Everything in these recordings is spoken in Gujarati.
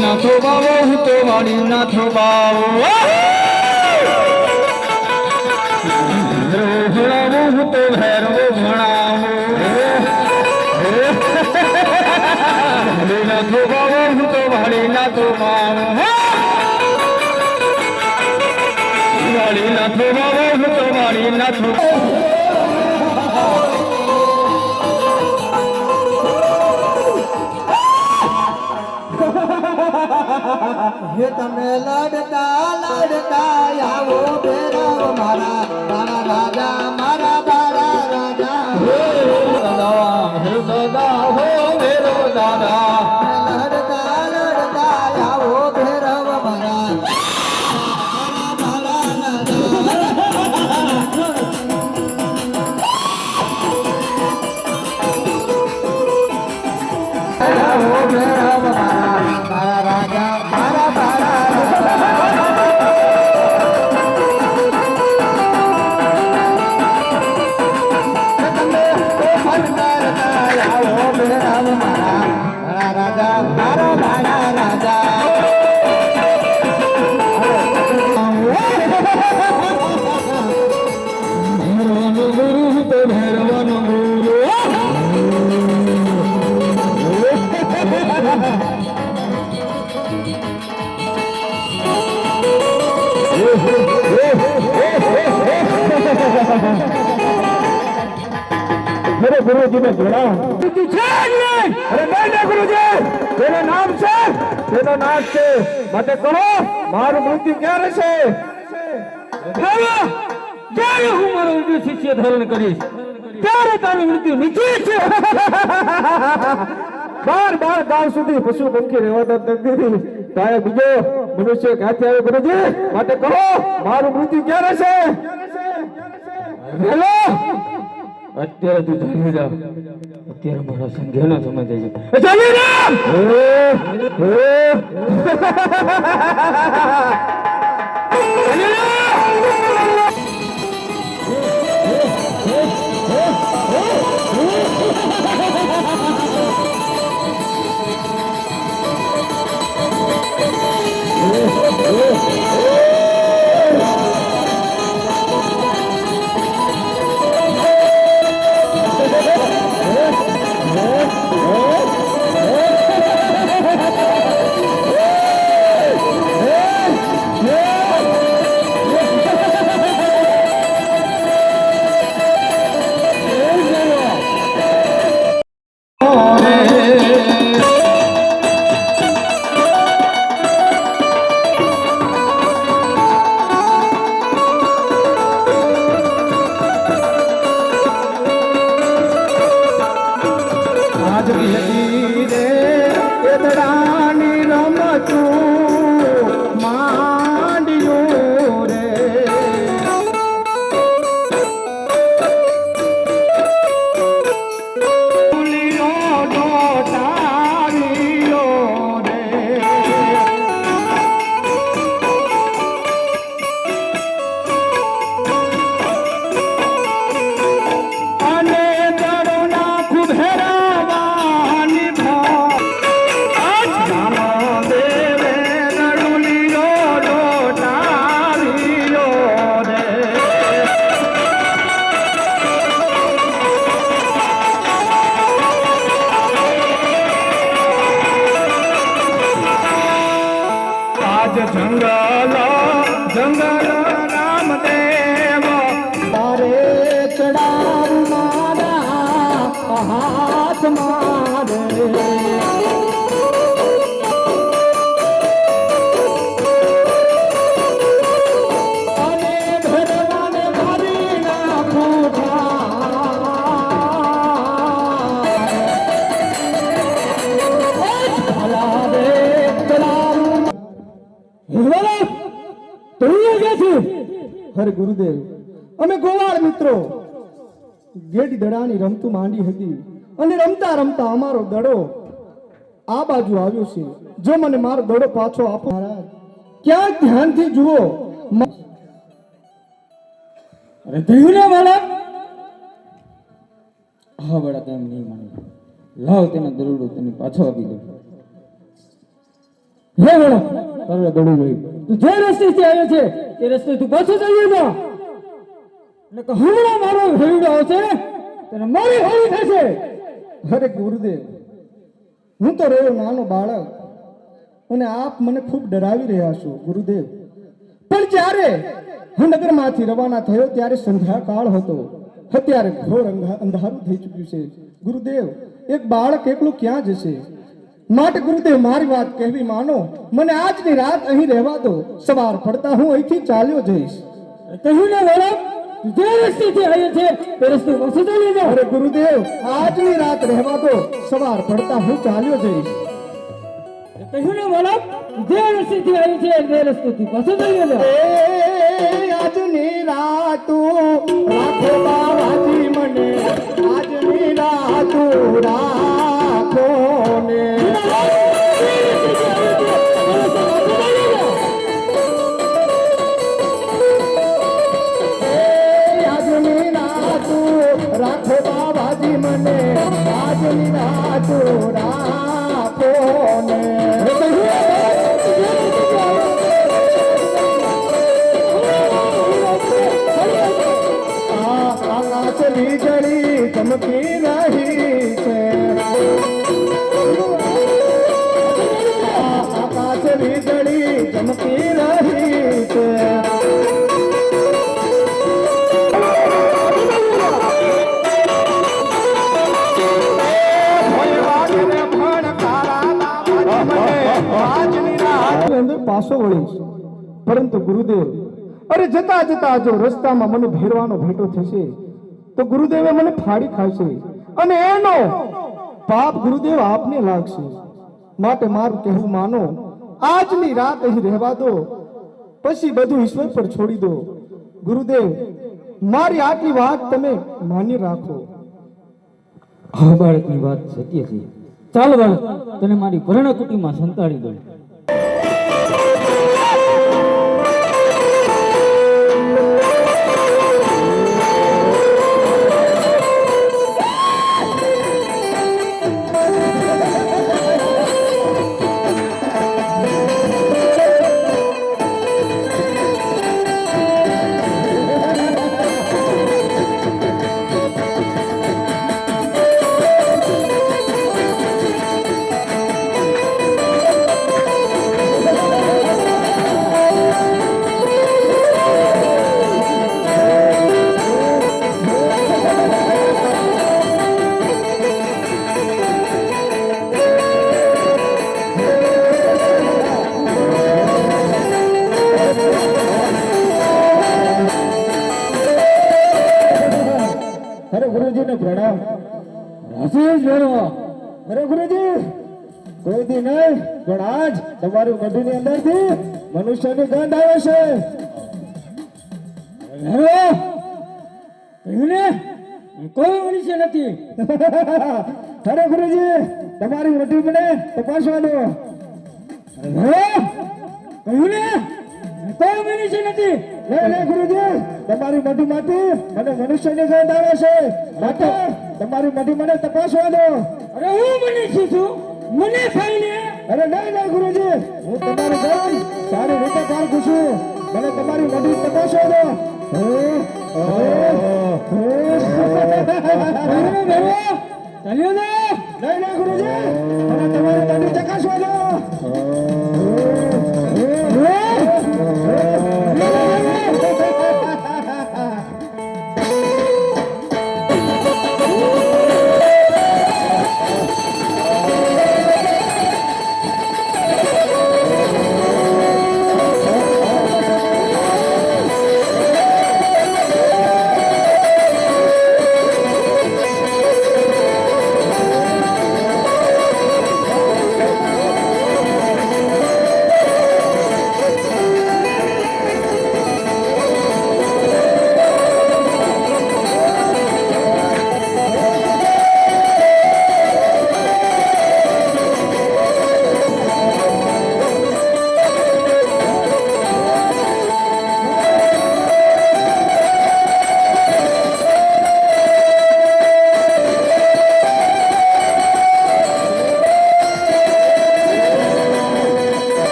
નાથો બાવો હું તો વાળી નાથો બાવો ભણાવો હું તો ભૈરવો ભણાવો નાથો બાવો હું તો વાળી નાથો બાવો વાળી નાથો બાવો હું તો વાળી નાથો હે તમે લડતા લડતા આવો ભેરવ મારા તારા રાજા મારા તારા રાજા હે દાદા હો મેરો દાદા લડતા લડતા આવો ભેરવ મારા તારા આવો ભેરવ મારા તારા રાજા મારા તારા मेरे गुरुजी ने जोड़ा अरे नहीं गुरुजी तेरा नाम से तेरा नाम से मत कहो मारू मृत्यु क्या रहશે જ્યારે હું મારો ઉગ્ર શિષ્ય ધારણ કરીશ ત્યારે તારું મૃત્યુ નિશ્ચિત છે બાર ગામ સુધી પશુ પંખી રહેવાતા નથી તારે બીજો મનુષ્ય ક્યાંથી આવ્યો ગુરુજી માટે કહો મારું મૃત્યુ ક્યાં રહેશે હેલો અત્યારે તું જાણી જા અત્યારે મારા સંઘેનો સમય થઈ ગયો જાણી જા જંગલ રામદેવ તારે ચડાવ મારા હાથ મારે અને ભરવાને મારી ના હરે ગુરુદેવ અમે ગોવાળ મિત્રો ગેડી દડાની રમતું માંડી હતી અને રમતા રમતા અમારો દડો આ બાજુ આવ્યો છે જો મને મારો દડો પાછો આપો મહારાજ ક્યાં ધ્યાનથી જુઓ અરે થયું ને બાળક હા બળા કેમ નહીં માને લાવ તેના દરોડો તને પાછો આપી દઉં હે બળા તારે દડું લઈ તું જે રસ્તેથી આવ્યો છે તે રસ્તે તું પાછો જઈએ જા ને કે હમણાં મારો ભેડો આવશે તને મારી હોળી થશે અરે ગુરુદેવ, હું તો રહ્યો નાનો બાળક અને આપ મને ખૂબ ડરાવી રહ્યા છો ગુરુદેવ. પણ જ્યારે હું નગરમાંથી રવાના થયો ત્યારે સંધ્યાકાળ હતો. અત્યારે ઘોર અંધારું થઈ ચૂક્યું છે ગુરુદેવ. એક બાળક એકલું ક્યાં જશે? માટે ગુરુદેવ મારી વાત કહેવી માનો, મને આજની રાત અહીં રહેવા દો. સવાર પડતા હું અહીંથી ચાલ્યો જઈશ. કહ્યું ને બળા તું જે રસ્તેથી આવ્યો છે તે રસ્તે પાછો જઈએ જા અરે ગુરુદેવ, આજની રાત રહેવા દો. સવાર પડતા હું ચાલ્યો જઈશ. કહ્યું ને બળા તું જે રસ્તેથી આવ્યો છે તે રસ્તેથી પાછો જઈએ જા આજની રાતું રાખો બાવાજી મને, આજની રાતું રાખો ને. આજની રાતું રાખો બાવાજી મને, આજની રાતું રાખો ને. આકાશ વીજળી ચમકી રહી છે, આકાશ વીજળી ચમકી રહી છે. અંદર પાછો વળીશ, પરંતુ ગુરુદેવ, અરે જતા જતા જો રસ્તામાં મને ભેરવાનો ભેટો થશે તો ગુરુદેવે મને ફાડી ખાશે અને એનો પાપ ગુરુદેવ આપને લાગશે. માટે મારું કહેવું માનો, આજની રાત અહીં રહેવા દો, પછી બધું ઈશ્વર પર છોડી દો. ગુરુદેવ, મારી આટલી વાત તમે માન્ય રાખો. હા બાળકની વાત સત્ય છે. ચાલ બાળક તને મારી ભરણકુટીમાં સંતાડી દઉં. અરે ગુરુજીને પ્રણામ. આશીષ મેળવો અરે ગુરુજી, કોઈ દી નહીં પણ આજ તમારી મઢીની અંદરથી મનુષ્યની ગંધ આવે છે. મેળવો કહ્યું ને કોઈ મનુષ્ય નથી અરે ગુરુજી, તમારી મઢી મને તપાસવા દો. મેળવો કહ્યું ને કોઈ મનુષ્ય નથી નહીં ગુરુજી, તમારી મઢીમાંથી મને મનુષ્યની ગંધ આવે છે. માટે તમારી મઢી મને તપાસવા દો. અરે હું મનુષ્ય છું, મને ખાઈને અરે નહીં ગુરુજી, હું તમારી ગંધ સારી રીતે પારખું છું. મને તમારી મઢી તપાસવા દો. ચાલ્યો ને નહીં ગુરુજી, મને તમારી મઢી ચકાસવા દો.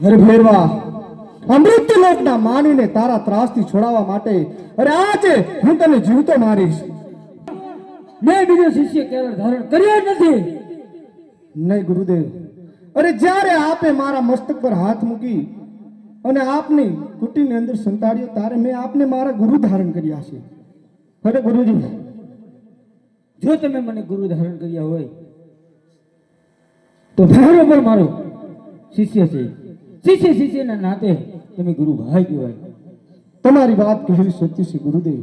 અરે ભેરવા, આ મૃત્યુલોકના માનવીને તારા ત્રાસથી છોડાવવા માટે અરે આજે હું તને જીવતો મારીશ. મેં બીજો શિષ્ય કેવળ ધારણ કર્યો જ નથી. નહીં ગુરુદેવ, અરે જ્યારે આપે મારા મસ્તક પર હાથ મૂકી અને આપની કુટીની અંદર સંતાડ્યો ત્યારે મેં આપને મારા ગુરુ ધારણ કર્યા છે. અરે ગુરુજી, જો તમે મને ગુરુ ધારણ કર્યા હોય તો મારો પણ મારો શિષ્ય છે. શિષ્યના નાતે તમે ગુરુ ભાઈ કહેવાય. તમારી વાત કહેવી સત્ય છે ગુરુદેવ.